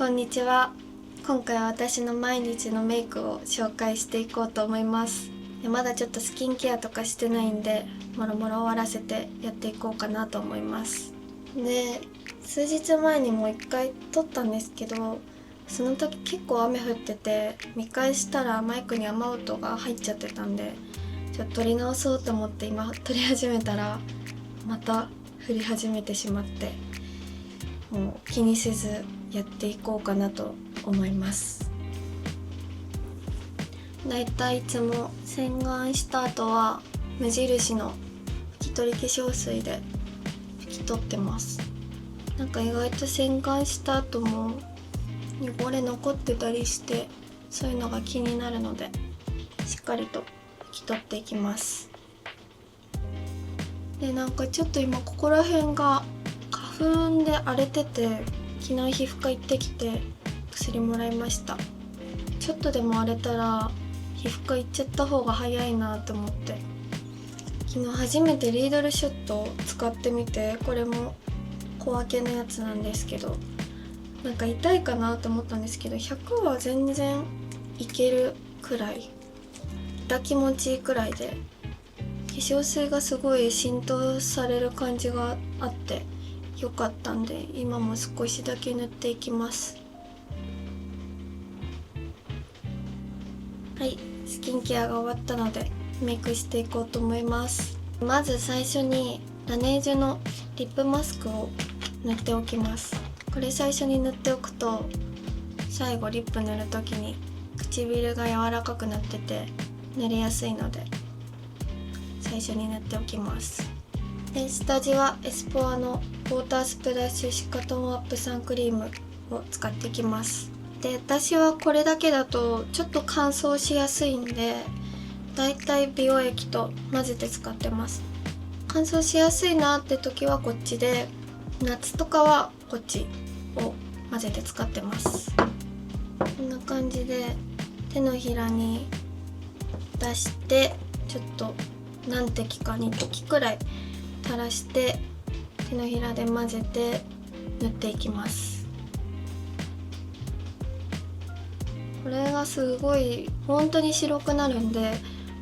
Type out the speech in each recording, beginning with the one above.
こんにちは。今回は私の毎日のメイクを紹介していこうと思います。まだちょっとスキンケアとかしてないんで、もろもろ終わらせてやっていこうかなと思います。で、数日前にも1回撮ったんですけど、その時結構雨降ってて、見返したらマイクに雨音が入っちゃってたんで、ちょっと撮り直そうと思って今撮り始めたらまた降り始めてしまって、もう気にせずやっていこうかなと思います。だいたいいつも洗顔した後は無印の拭き取り化粧水で拭き取ってます。なんか意外と洗顔した後も汚れ残ってたりして、そういうのが気になるのでしっかりと拭き取っていきます。で、なんかちょっと今ここら辺が花粉で荒れてて、昨日皮膚科行ってきて薬もらいました。ちょっとでも荒れたら皮膚科行っちゃった方が早いなと思って、昨日初めてリードルショットを使ってみて、これも小分けのやつなんですけど、なんか痛いかなと思ったんですけど、100は全然いけるくらい、痛気持ちいいくらいで、化粧水がすごい浸透される感じがあって良かったんで、今も少しだけ塗っていきます。はい、スキンケアが終わったのでメイクしていこうと思います。まず最初にラネージュのリップマスクを塗っておきます。これ最初に塗っておくと、最後リップ塗る時に唇が柔らかくなってて塗りやすいので最初に塗っておきます。で、下地はエスポアのウォータースプラッシュシカトンアップサンクリームを使っていきます。で、私はこれだけだとちょっと乾燥しやすいんで、だいたい美容液と混ぜて使ってます。乾燥しやすいなって時はこっちで、夏とかはこっちを混ぜて使ってます。こんな感じで手のひらに出して、ちょっと何滴か2滴くらい垂らして手のひらで混ぜて塗っていきます。これがすごい本当に白くなるんで、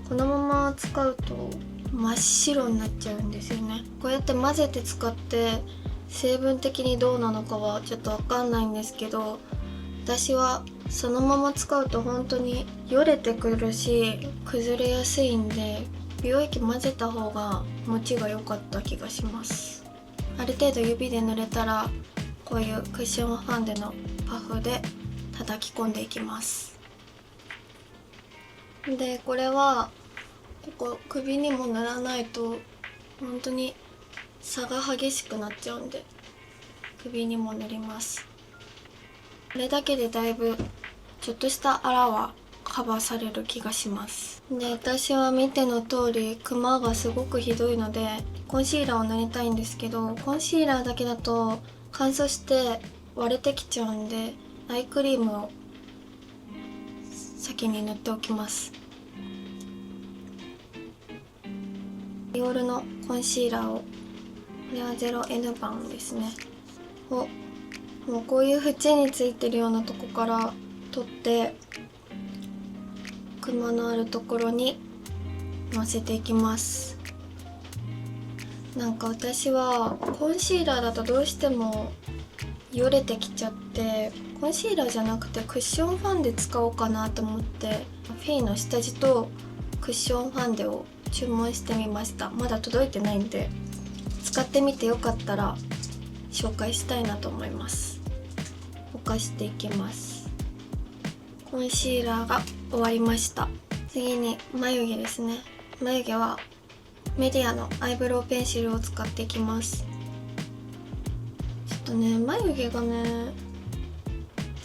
このまま使うと真っ白になっちゃうんですよね。こうやって混ぜて使って成分的にどうなのかはちょっとわかんないんですけど、私はそのまま使うと本当によれてくるし崩れやすいんで、美容液混ぜた方が持ちが良かった気がします。ある程度指で塗れたら、こういうクッションファンデのパフで叩き込んでいきます。で、これはここ首にも塗らないと本当に差が激しくなっちゃうんで、首にも塗ります。これだけでだいぶちょっとしたあらはカバーされる気がします。で、私は見ての通りクマがすごくひどいのでコンシーラーを塗りたいんですけど、コンシーラーだけだと乾燥して割れてきちゃうんで、アイクリームを先に塗っておきます。ディオールのコンシーラーを、これは 0N 版ですねを、もうこういう縁についてるようなとこから取ってクマのあるところにのせていきます。なんか私はコンシーラーだとどうしてもよれてきちゃって、コンシーラーじゃなくてクッションファンデ使おうかなと思って、フィーの下地とクッションファンデを注文してみました。まだ届いてないんで、使ってみてよかったら紹介したいなと思います。ぼかしていきます。コンシーラーが終わりました。次に眉毛ですね。眉毛はメディアのアイブロウペンシルを使っていきます。ちょっとね、眉毛がね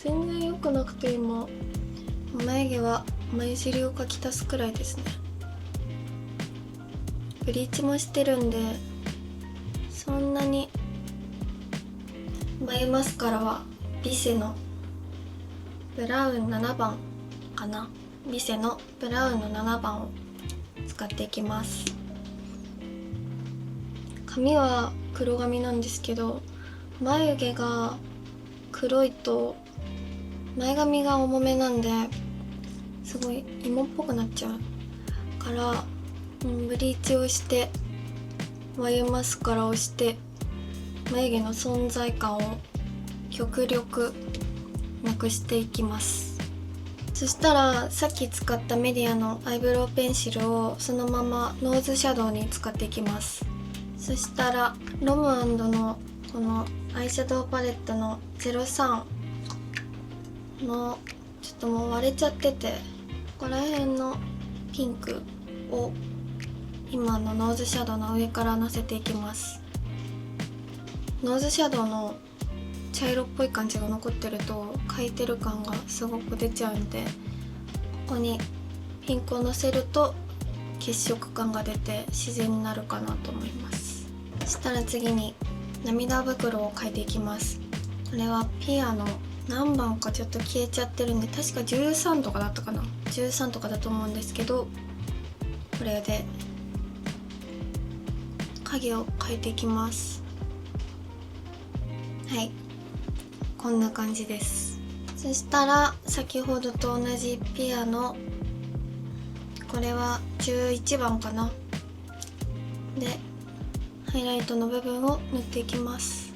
全然良くなくて、今眉毛は眉尻を描き足すくらいですね。ブリーチもしてるんでそんなに。眉マスカラはビセのブラウン7番かな。ビセのブラウンの7番を使っていきます。髪は黒髪なんですけど、眉毛が黒いと前髪が重めなんですごい芋っぽくなっちゃうから、ブリーチをして眉マスカラをして眉毛の存在感を極力なくしていきます。そしたらさっき使ったメディアのアイブロウペンシルをそのままノーズシャドウに使っていきます。そしたらロム&のこのアイシャドウパレットの03のちょっともう割れちゃってて、ここら辺のピンクを今のノーズシャドウの上からのせていきます。ノーズシャドウの茶色っぽい感じが残ってると描いてる感がすごく出ちゃうんで、ここにピンクをのせると血色感が出て自然になるかなと思います。そしたら次に涙袋を描いていきます。これはピアの何番かちょっと消えちゃってるんで、確か13とかだったかな、13とかだと思うんですけど、これで影を描いていきます。はい、こんな感じです。そしたら先ほどと同じピアのこれは11番かなでハイライトの部分を塗っていきます。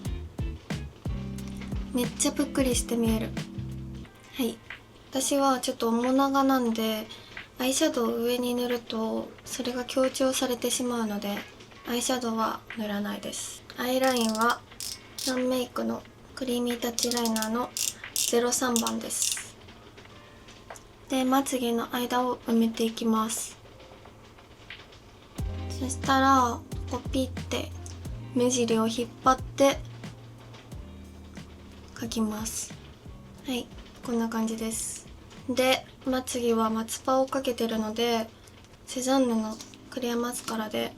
めっちゃぷっくりして見える。はい、私はちょっと面長なんでアイシャドウを上に塗るとそれが強調されてしまうのでアイシャドウは塗らないです。アイラインはキャンメイクのクリーミータッチライナーの03番です。で、まつげの間を埋めていきます。そしたらこうピッて目尻を引っ張って描きます。はい、こんな感じです。で、まつげはマツパをかけてるのでセザンヌのクリアマスカラで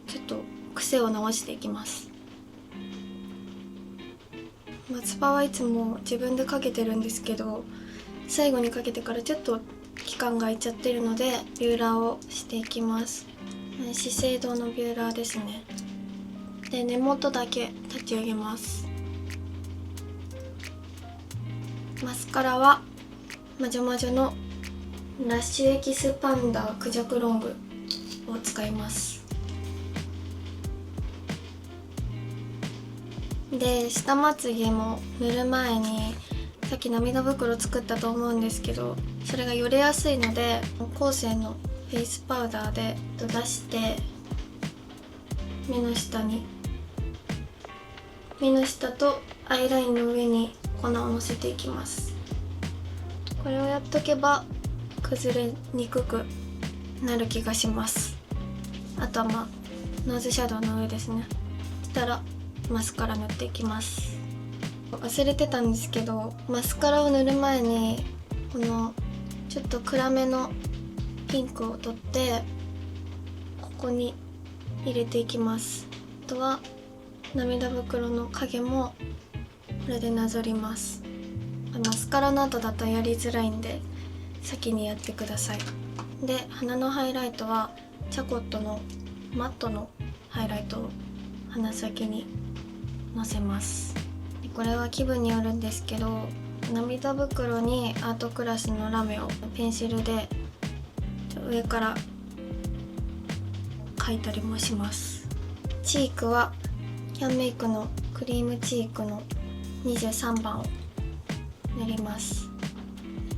ちょっと癖を直していきます。マツパはいつも自分でかけてるんですけど、最後にかけてからちょっと期間が空いちゃってるのでビューラーをしていきます。資生堂のビューラーですね。で、根元だけ立ち上げます。マスカラはまじょまじょのラッシュエキスパンダークジャクロングを使います。で、下まつげも塗る前にさっき涙袋作ったと思うんですけど、それがよれやすいのでコーセーのフェイスパウダーで出して目の下とアイラインの上に粉をのせていきます。これをやっとけば崩れにくくなる気がします。あとはノーズシャドウの上ですね。そしたらマスカラ塗っていきます。忘れてたんですけど、マスカラを塗る前にこのちょっと暗めのピンクを取ってここに入れていきます。あとは涙袋の影もこれでなぞります。マスカラの後だとやりづらいんで先にやってください。で、鼻のハイライトはチャコットのマットのハイライトを鼻先にのせます。これは気分によるんですけど、涙袋にアートクラスのラメをペンシルで上から描いたりもします。チークはキャンメイクのクリームチークの23番を塗ります。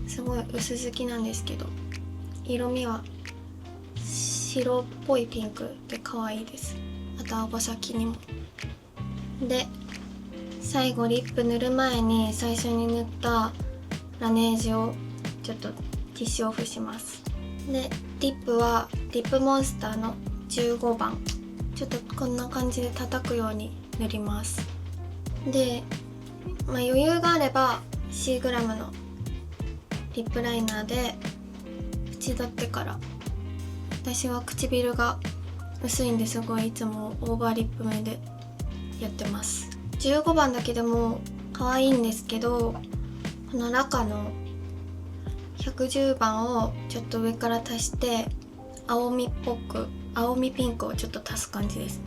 すごい薄付きなんですけど色味は白っぽいピンクで可愛いです。あと顎先にも。で、最後リップ塗る前に最初に塗ったラネージをちょっとティッシュオフします。で、リップはリップモンスターの15番ちょっとこんな感じで叩くように塗ります。で、余裕があれば C グラムのリップライナーで縁取ってから、私は唇が薄いんですごいいつもオーバーリップ目でやってます。15番だけでも可愛いんですけど、このラカの110番をちょっと上から足して青みピンクをちょっと足す感じですね。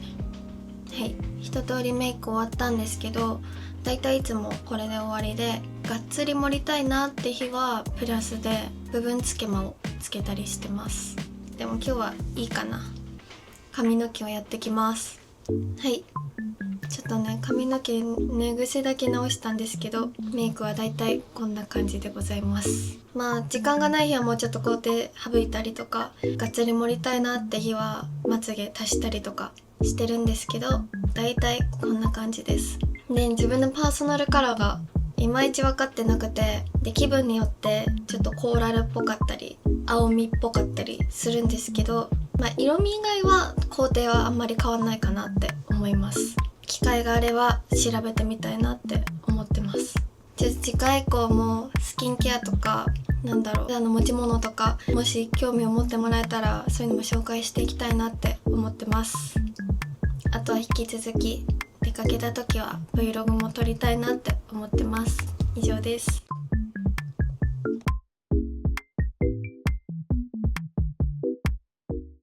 はい、一通りメイク終わったんですけど、だいたいいつもこれで終わりで、がっつり盛りたいなって日はプラスで部分つけまをつけたりしてます。でも今日はいいかな。髪の毛をやってきます。はい、ちょっとね髪の毛寝癖だけ直したんですけど、メイクはだいたいこんな感じでございます。まあ時間がない日はもうちょっと工程省いたりとか、がっつり盛りたいなって日はまつげ足したりとかしてるんですけど、だいたいこんな感じです。で、自分のパーソナルカラーがいまいち分かってなくて、で気分によってちょっとコーラルっぽかったり青みっぽかったりするんですけど、まあ色味以外は工程はあんまり変わんないかなって思います。機会があれば調べてみたいなって思ってます。じゃあ次回以降もスキンケアとか持ち物とか、もし興味を持ってもらえたらそういうのも紹介していきたいなって思ってます。あとは引き続き出かけた時は Vlog も撮りたいなって思ってます。以上です。